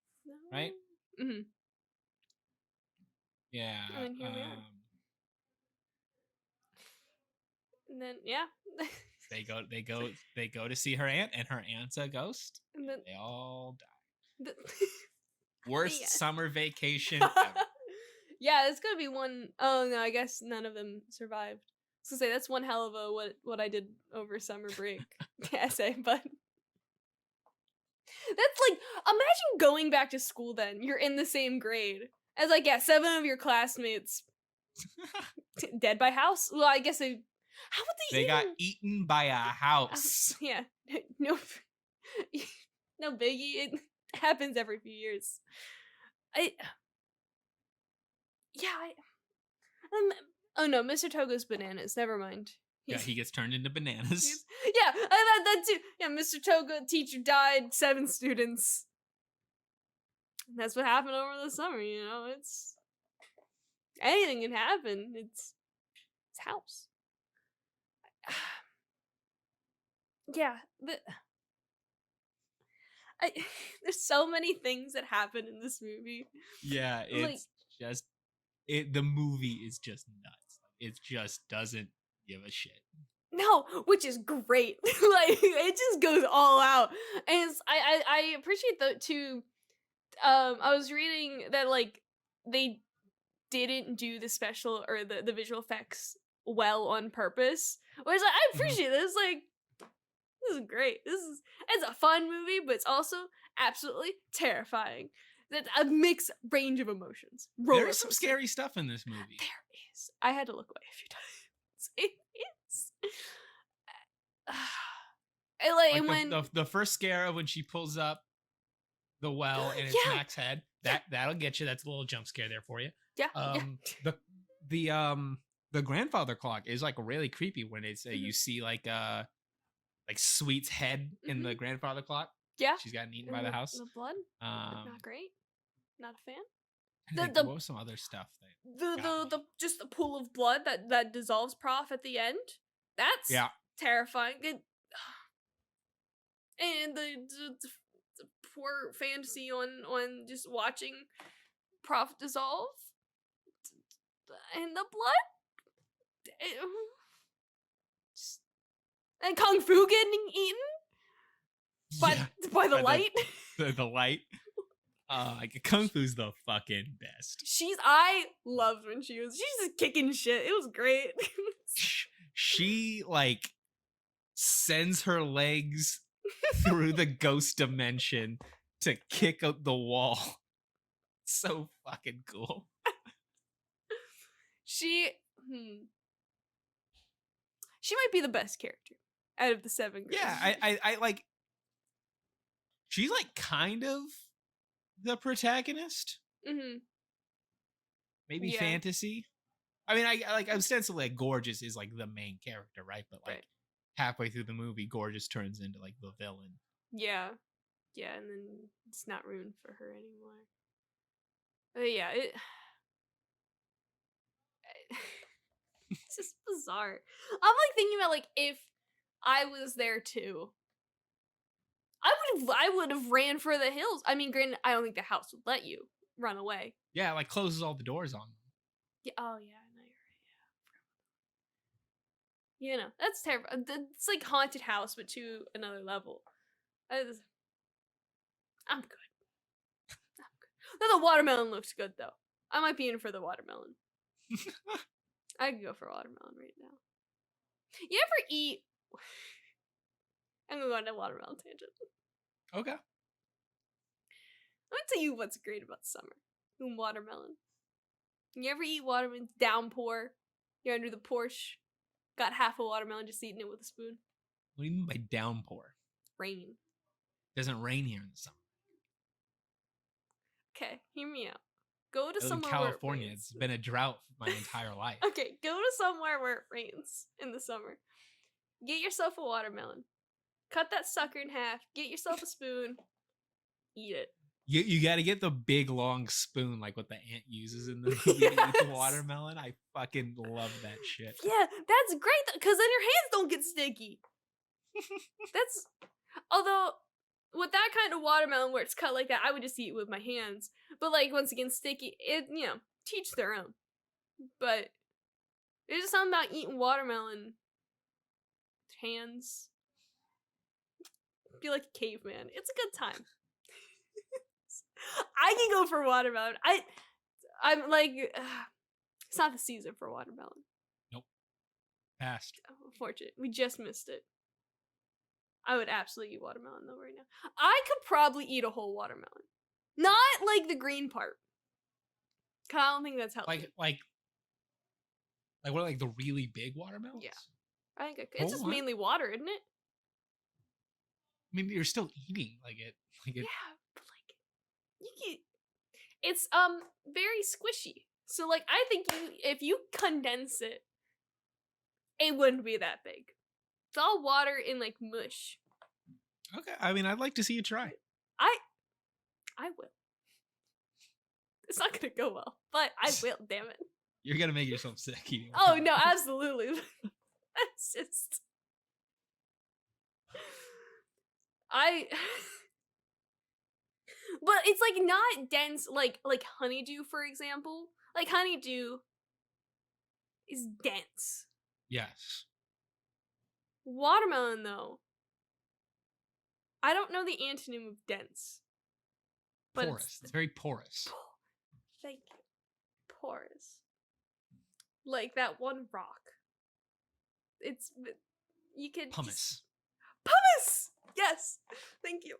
Right? Mm-hmm. Yeah. And here we are. And then they go to see her aunt, and her aunt's a ghost. And then they all die. Worst summer vacation ever. Yeah, it's gonna be one. Oh no, I guess none of them survived. I was gonna say that's one hell of a what I did over summer break essay, but that's imagine going back to school. Then you're in the same grade as 7 of your classmates dead by house. Well, I guess how would they got eaten by a house. Yeah, no biggie. It happens every few years. Oh no, Mr. Togo's bananas. Never mind. He gets turned into bananas. That too. Yeah, Mr. Togo, teacher died, 7 students. And that's what happened over the summer, it's anything can happen. It's house. Yeah, there's so many things that happen in this movie. Yeah, it's the movie is just nuts. It just doesn't give a shit. No, which is great. It just goes all out. And I appreciate that too. I was reading that they didn't do the special or the visual effects well on purpose. Whereas I appreciate this. This is great. It's a fun movie, but it's also absolutely terrifying. That's a mixed range of emotions. There is some scary stuff in this movie. There is. I had to look away a few times. It is. And when the first scare of when she pulls up the well and it's Mac's head, that'll get you. That's a little jump scare there for you. Yeah. The grandfather clock is really creepy when it's you see Sweet's head in the grandfather clock. Yeah. She's gotten eaten by the house. The blood. Not great. Not a fan. What was some other stuff the just the pool of blood that dissolves Prof at the end. That's terrifying. And the poor fantasy on just watching Prof dissolve and the blood. And Kung Fu getting eaten by the light. The light. Kung Fu's the fucking best. I loved when she's just kicking shit. It was great. She like sends her legs through the ghost dimension to kick out the wall. So fucking cool. She might be the best character out of the 7 girls. Yeah, I like. She's like kind of the protagonist. Mm-hmm. Maybe fantasy. I mean, I like ostensibly like Gorgeous is like the main character, right? But like halfway through the movie, Gorgeous turns into like the villain. Yeah, and then it's not ruined for her anymore. But yeah, it's just bizarre. I'm like thinking about like if I was there too, I would have ran for the hills. I mean, granted, I don't think the house would let you run away. Yeah, like closes all the doors on them. Yeah. Oh yeah, no, you're right. Yeah. That's terrible. It's like haunted house, but to another level. I'm good. No, the watermelon looks good though. I might be in for the watermelon. I could go for watermelon right now. You ever eat? I'm gonna go on a watermelon tangent. Okay. I'm gonna tell you what's great about summer. Watermelon. You ever eat watermelon downpour? You're under the porch, got half a watermelon, just eating it with a spoon. What do you mean by downpour? Rain. It doesn't rain here in the summer. Okay, hear me out. Go to somewhere in California. Where it it's been a drought my entire life. Okay, go to somewhere where it rains in the summer. Get yourself a watermelon. Cut that sucker in half. Get yourself a spoon. Eat it. You got to get the big long spoon, like what the ant uses in the movie to eat the watermelon. I fucking love that shit. Yeah, that's great because then your hands don't get sticky. Although with that kind of watermelon where it's cut like that, I would just eat it with my hands. But like once again, sticky. Teach their own. But there's just something about eating watermelon with hands. Feel like a caveman. It's a good time. I can go for watermelon. I'm like, it's not the season for watermelon. Nope. Passed. Unfortunate. We just missed it. I would absolutely eat watermelon though right now. I could probably eat a whole watermelon. Not like the green part. Cause I don't think that's healthy. Like what, like the really big watermelons? Yeah. I think it's just mainly water, isn't it? I mean, you're still eating it. Yeah, but like it's very squishy. So like I think if you condense it, it wouldn't be that big. It's all water in like mush. Okay, I mean, I'd like to see you try. I will. It's not gonna go well, but I will. Damn it! You're gonna make yourself sick eating. Oh no, absolutely. That's just. But it's like not dense like honeydew, for example. Like honeydew is dense. Yes. Watermelon though, I don't know the antonym of dense. But porous. It's very porous. Thank you. Porous. Like that one rock. You could pumice. Pumice! Yes! Thank you.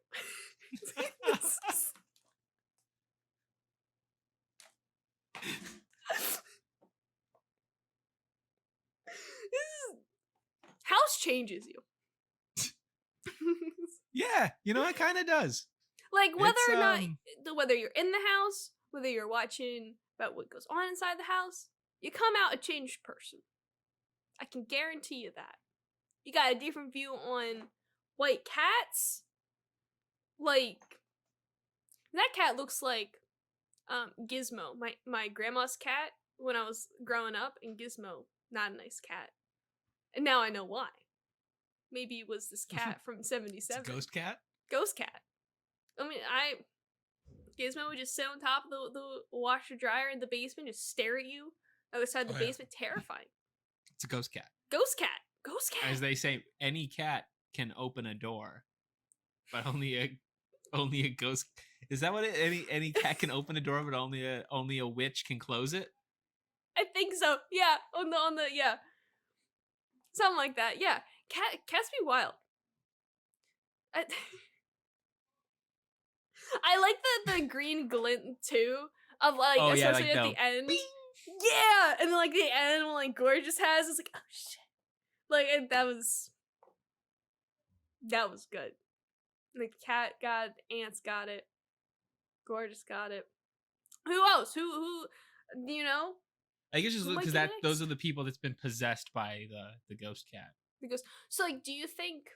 House changes you. Yeah, it kind of does. Like whether you're in the house, whether you're watching about what goes on inside the house, you come out a changed person. I can guarantee you that. You got a different view on white cats. Like that cat looks like Gizmo, my grandma's cat when I was growing up, and Gizmo, not a nice cat. And now I know why. Maybe it was this cat from It's '77. a ghost cat. Ghost cat. I mean, Gizmo would just sit on top of the washer dryer in the basement, just stare at you other side of the basement. Terrifying. It's a ghost cat. Ghost cat. Ghost cat. As they say, any cat can open a door, but only a ghost. Is that what any cat can open a door, but only a witch can close it? I think so. Yeah. On the yeah. Something like that. Yeah. Cats be wild. I like the green glint too of like, especially at the end. Bing! Yeah, and then like the end when like Gorgeous has, it's like, oh shit, like that was good. The cat got it, ants got it, Gorgeous got it. Who else? Who? You know? I guess just because those are the people that's been possessed by the ghost cat. So like, do you think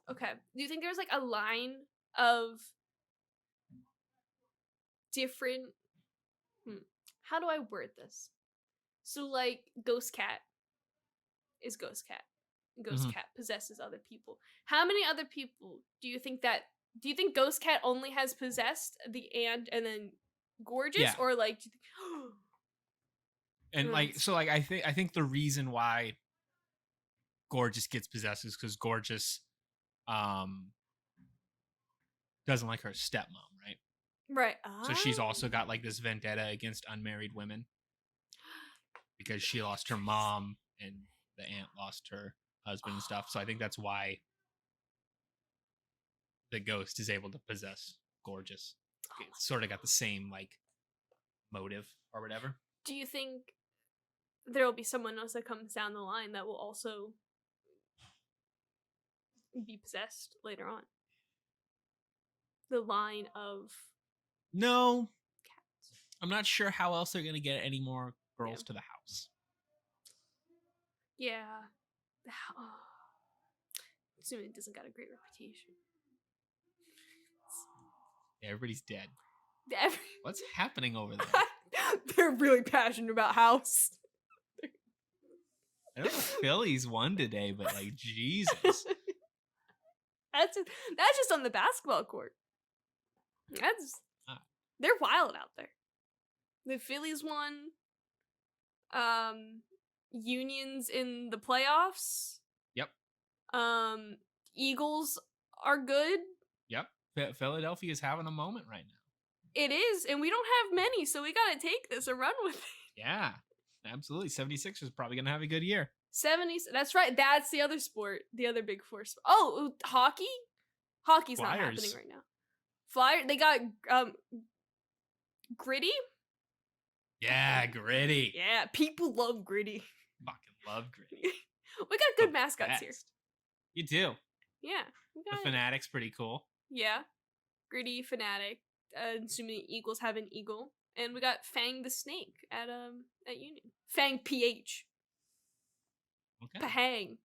there's like a line of different how do I word this? So like Ghost Cat is Ghost Cat. Ghost Cat possesses other people. How many other people do you think Ghost Cat only has possessed the ant and then Gorgeous? Yeah. Or like do you think, and like so like I think the reason why Gorgeous gets possessed is because Gorgeous doesn't like her stepmom, right? Right. So she's also got like this vendetta against unmarried women because she lost her mom and the aunt lost her husband and stuff. So I think that's why the ghost is able to possess Gorgeous. It's sort of got the same like motive or whatever. Do you think there will be someone else that comes down the line that will also be possessed later on? The line of no cats. I'm not sure how else they're gonna get any more girls to the house. Yeah. Assuming it doesn't got a great reputation. Yeah, everybody's dead. What's happening over there? They're really passionate about house. I know Phillies won today, but like Jesus. That's just on the basketball court. They're wild out there. The Phillies won. Unions in the playoffs. Yep. Eagles are good. Yep. Philadelphia is having a moment right now. It is, and we don't have many, so we gotta take this and run with it. Yeah, absolutely. 76 is probably gonna have a good year. 70s. That's right. That's the other sport. The other big four sport. Oh, hockey. Hockey's Flyers. Not happening right now. Flyer. They got Gritty. Yeah, Gritty. Yeah, people love Gritty. Fucking love Gritty. We got good mascots here. You do. Yeah. The Fanatic's pretty cool. Yeah. Gritty, Fanatic. Assuming Eagles have an eagle. And we got Fang the Snake at Union. Fang PH. Okay. Pahang.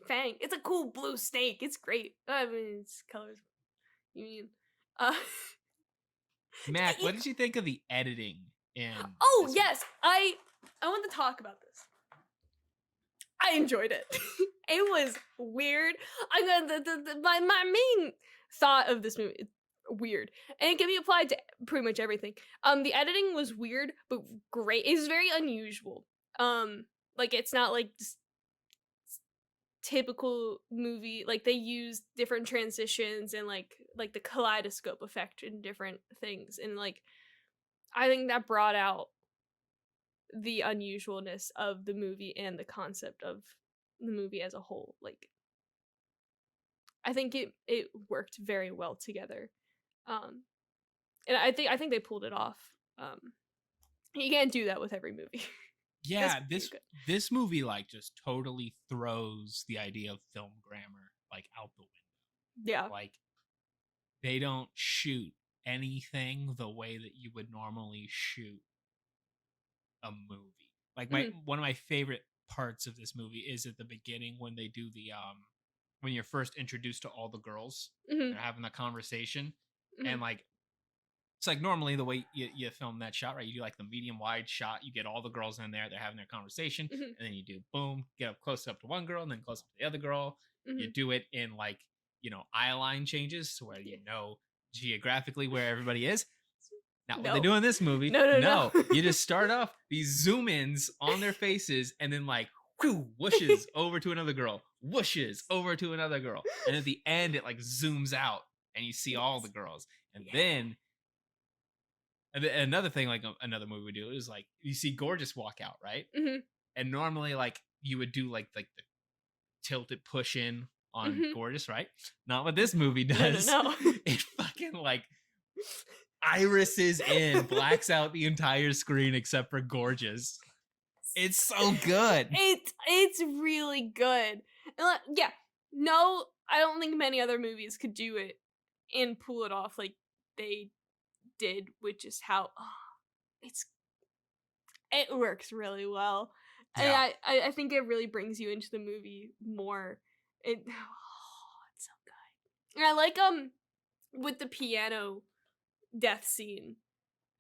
Fang. It's a cool blue snake. It's great. I mean, it's colors. Union. Mac, what did you think of the editing in? Oh yes, I want to talk about this. I enjoyed it. It was weird. My main thought of this movie is weird, and it can be applied to pretty much everything. The editing was weird, but great. It's very unusual. Like it's not like just typical movie. Like they use different transitions and like the kaleidoscope effect in different things, and like I think that brought out the unusualness of the movie and the concept of the movie as a whole. Like I think it worked very well together. And I think they pulled it off. You can't do that with every movie. Yeah, this movie like just totally throws the idea of film grammar like out the window. Yeah. Like they don't shoot anything the way that you would normally shoot a movie. Like one of my favorite parts of this movie is at the beginning when they do the when you're first introduced to all the girls. They're having the conversation and like It's like normally the way you film that shot, right? You do like the medium wide shot. You get all the girls in there. They're having their conversation. Mhm. And then you do boom, get up close up to one girl and then close up to the other girl. You Mhm. do it in like, eye line changes to where you know geographically where everybody is. Not what they No. do in this movie. No. You just start off these zoom ins on their faces and then like whooshes over to another girl, whooshes over to another girl. And at the end, it like zooms out and you see all the Yes. girls. And Yeah. then another thing like another movie would do is like you see Gorgeous walk out, right? Mhm. And normally like you would do like the tilted push in on Mhm. Gorgeous, right? Not what this movie No. does. It fucking like irises in, blacks out the entire screen except for Gorgeous. It's so good. It's really good. And yeah, no, I don't think many other movies could do it and pull it off like they did, with just how it works really well. And Yeah. I think it really brings you into the movie more. It's so good. And I like with the piano death scene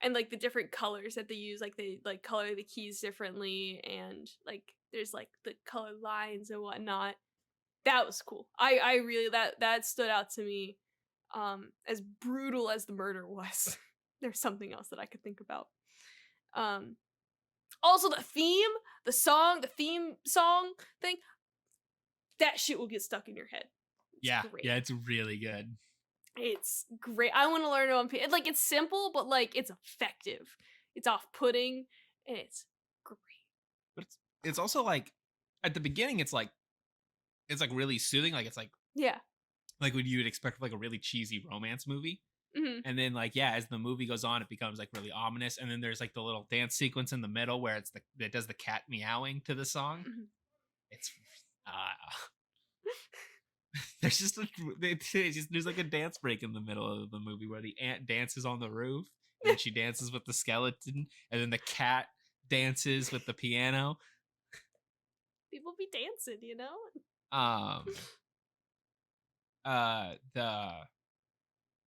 and like the different colors that they use, like they like color the keys differently, and like there's like the color lines and whatnot. That was cool. I really that stood out to me. As brutal as the murder was, there's something else that I could think about. Also the theme song thing, that shit will get stuck in your head. It's great. Yeah, it's really good. It's great. I want to learn it on piano. Like, it's simple, but like it's effective. It's off-putting, and it's great. But it's also like at the beginning it's like really soothing, like it's like Yeah. what you would expect like a really cheesy romance movie. Mm-hmm. And then like as the movie goes on, it becomes like really ominous. And then there's like the little dance sequence in the middle where it does the cat meowing to the song. Mm-hmm. It's there's just there's like a dance break in the middle of the movie where the ant dances on the roof and she dances with the skeleton, and then the cat dances with the piano. People be dancing, you know. The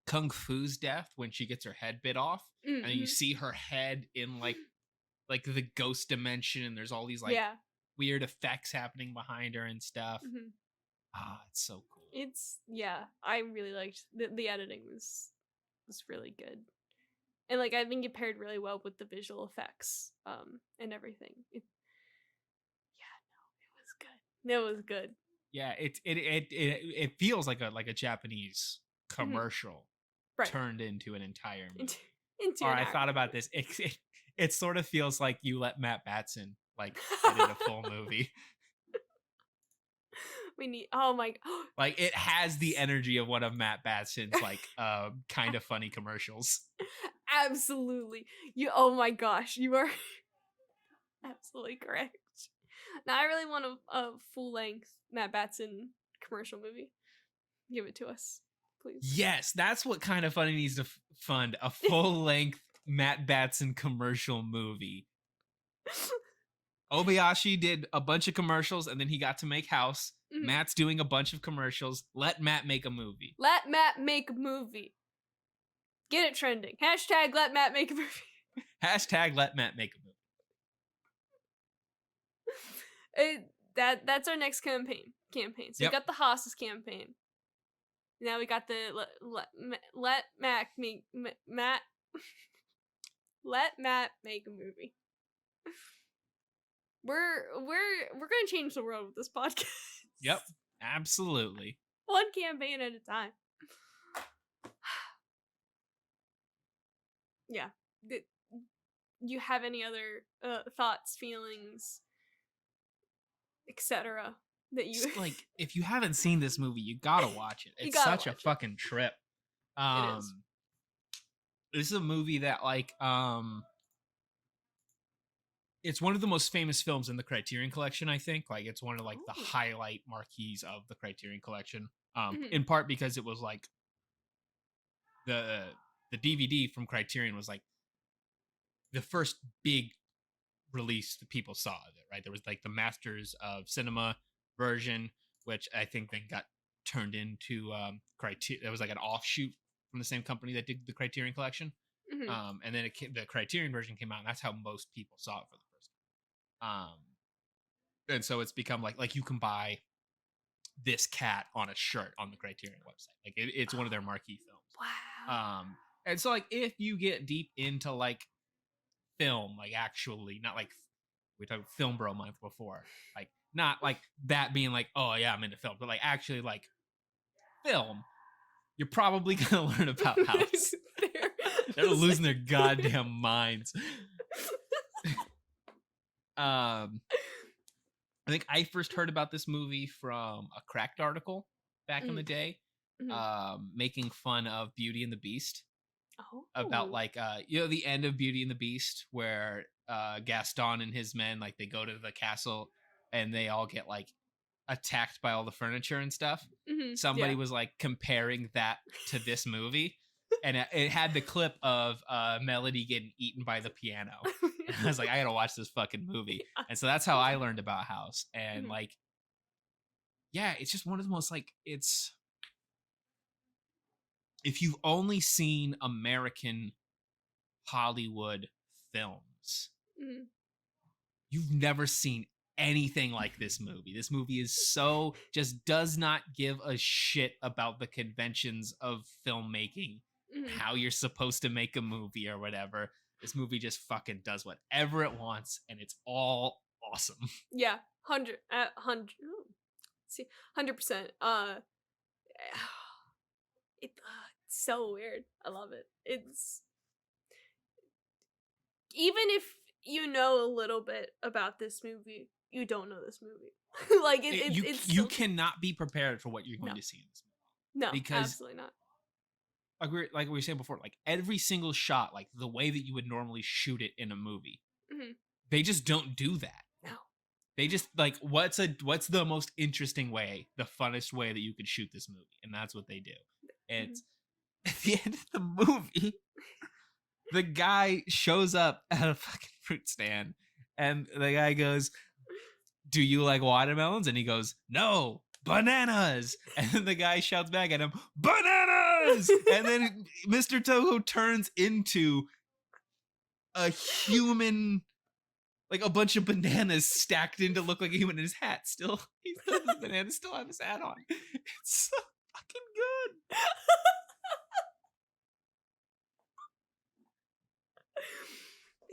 Kung Fu's death when she gets her head bit off, Mm-hmm. and you see her head in like the ghost dimension, and there's all these like weird effects happening behind her and stuff. Mm-hmm. It's so cool. I really liked the editing was really good, and like I think it paired really well with the visual effects and everything. It was good. Yeah, it feels like a Japanese commercial turned into an entire movie. Into I thought about this. It sort of feels like you let Matt Batson like edit a full movie. We need. Oh my! Like it has the energy of one of Matt Batson's like kind of funny commercials. Absolutely. Oh my gosh, you are absolutely correct. Now I really want a full length Matt Batson commercial movie. Give it to us, please. Yes, that's what Kind of Funny needs to fund, a full length Matt Batson commercial movie. Obayashi did a bunch of commercials and then he got to make House. Mm-hmm. Matt's doing a bunch of commercials. Let Matt make a movie. Let Matt make a movie. Get it trending. Hashtag let Matt make a movie. Hashtag let Matt make a movie. That's our next campaign. So we got the Haas's campaign. Now we got the let Matt make let Matt make a movie. We're gonna change the world with this podcast. Yep, absolutely. One campaign at a time. Yeah. You have any other thoughts, feelings, etc. that you just, like? If you haven't seen this movie, you gotta watch it. It's such a fucking trip. It is. This is a movie that like it's one of the most famous films in the Criterion Collection, I think. Like it's one of like the highlight marquees of the Criterion Collection. In part because it was like the DVD from Criterion was like the first big release that people saw of it, right? There was like the Masters of Cinema version, which I think then got turned into Criterion. It was like an offshoot from the same company that did the Criterion Collection. And then the Criterion version came out, and that's how most people saw it for the first time. And so it's become like you can buy this cat on a shirt on the Criterion website. Like it's one of their marquee films. Wow. And so like if you get deep into like film, like actually not like we talked Film Bro month before, like not like that being like, oh yeah, I'm into film, but like actually like film, you're probably gonna learn about House. They're losing their goddamn minds. I think I first heard about this movie from a Cracked article back in the day, making fun of Beauty and the Beast. About like the end of Beauty and the Beast where Gaston and his men, like they go to the castle and they all get like attacked by all the furniture and stuff. Somebody was like comparing that to this movie, and it had the clip of Melody getting eaten by the piano. And I was like, I gotta watch this fucking movie. And so that's how I learned about House. And like, yeah, it's just one of the most like, it's, if you've only seen American Hollywood films, you've never seen anything like this movie. This movie is so just does not give a shit about the conventions of filmmaking, how you're supposed to make a movie or whatever. This movie just fucking does whatever it wants, and it's all awesome. Yeah, 100%. It's so weird. I love it. It's even if you know a little bit about this movie, you don't know this movie. Like you cannot be prepared for what you're going to see in this movie. No, because absolutely not. Like we were saying before, like every single shot, like the way that you would normally shoot it in a movie, they just don't do that. No, they just like what's the most interesting way, the funnest way that you could shoot this movie, and that's what they do. And at the end of the movie, the guy shows up at a fucking fruit stand, and the guy goes, "Do you like watermelons?" And he goes, "No, bananas." And then the guy shouts back at him, "Bananas!" And then Mr. Togo turns into a human, like a bunch of bananas stacked in to look like a human, in his hat still. The bananas still have his hat on. It's so fucking good.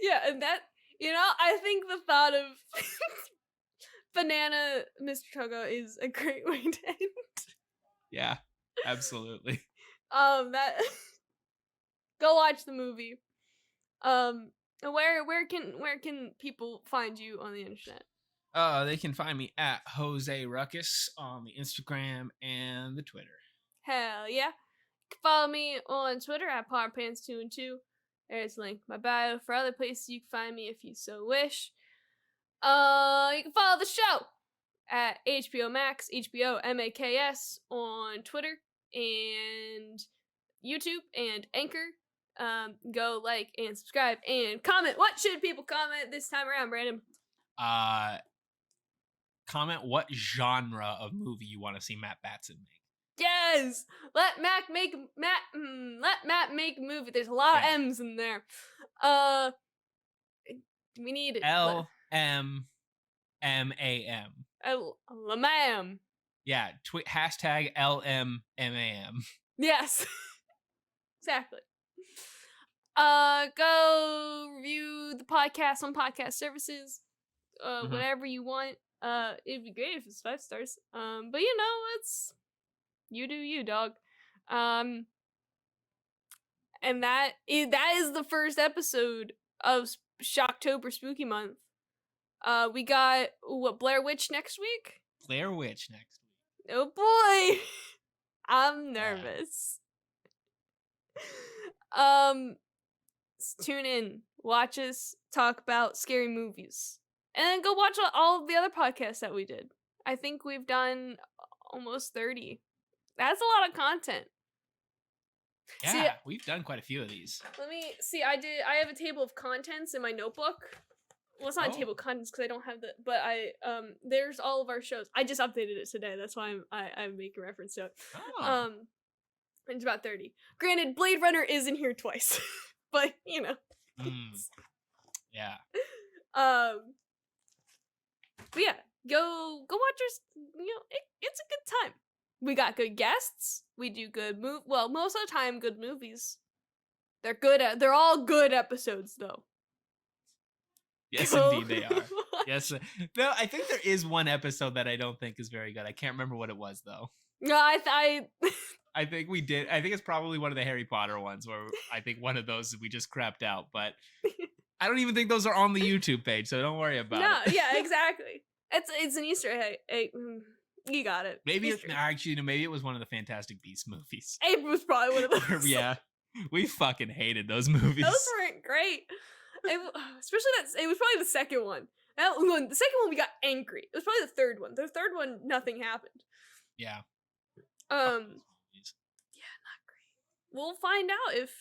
Yeah, and that, I think the thought of Banana Mr. Togo is a great way to end. Yeah, absolutely. That go watch the movie. Where can people find you on the internet? They can find me at Jose Ruckus on the Instagram and the Twitter. Hell yeah. You can follow me on Twitter at PowerPants212. There's a link in my bio for other places you can find me if you so wish. You can follow the show at HBO Max, HBO MAKS on Twitter and YouTube and Anchor. Go like and subscribe and comment. What should people comment this time around, Brandon? Comment what genre of movie you want to see Matt Batson make. Yes, let Matt make a movie. There's a lot of M's in there. We need it. LMMAM. Lamam. Yeah, hashtag LMMAM. Yes, exactly. Go review the podcast on podcast services. Whatever you want. It'd be great if it's 5 stars. But it's you do you, dog. And that is the first episode of Shocktober Spooky Month. We got Blair Witch next week. Blair Witch next week. Oh boy, I'm nervous. Tune in, watch us talk about scary movies, and then go watch all of the other podcasts that we did. I think we've done almost 30. That's a lot of content. Yeah, we've done quite a few of these. Let me see. I have a table of contents in my notebook. Well, it's not a table of contents because I don't have but there's all of our shows. I just updated it today. That's why I'm making reference to it. It's about 30. Granted, Blade Runner is in here twice. but you know. Yeah. But yeah, go watch our. It's a good time. We got good guests. We do good Well, most of the time, good movies. They're good. They're all good episodes, though. Yes, indeed, they are. Yes. No, I think there is one episode that I don't think is very good. I can't remember what it was though. No, I I think we did. I think it's probably one of the Harry Potter ones where I think one of those we just crapped out, but I don't even think those are on the YouTube page, so don't worry about it. Yeah, exactly. It's an Easter egg. You got it. Maybe maybe it was one of the Fantastic Beasts movies. It was probably one of those. Yeah, we fucking hated those movies. Those weren't great. Especially it was probably the second one. The second one we got angry. It was probably the third one. The third one, nothing happened. Yeah. Yeah, not great. We'll find out if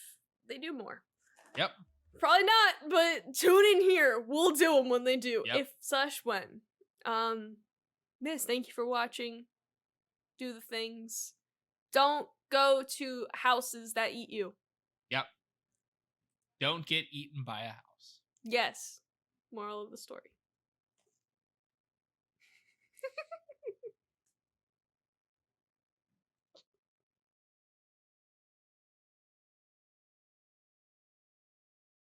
they do more. Yep. Probably not, but tune in here. We'll do them when they do, if / when. Miss, thank you for watching. Do the things. Don't go to houses that eat you. Yep. Don't get eaten by a house. Yes. Moral of the story.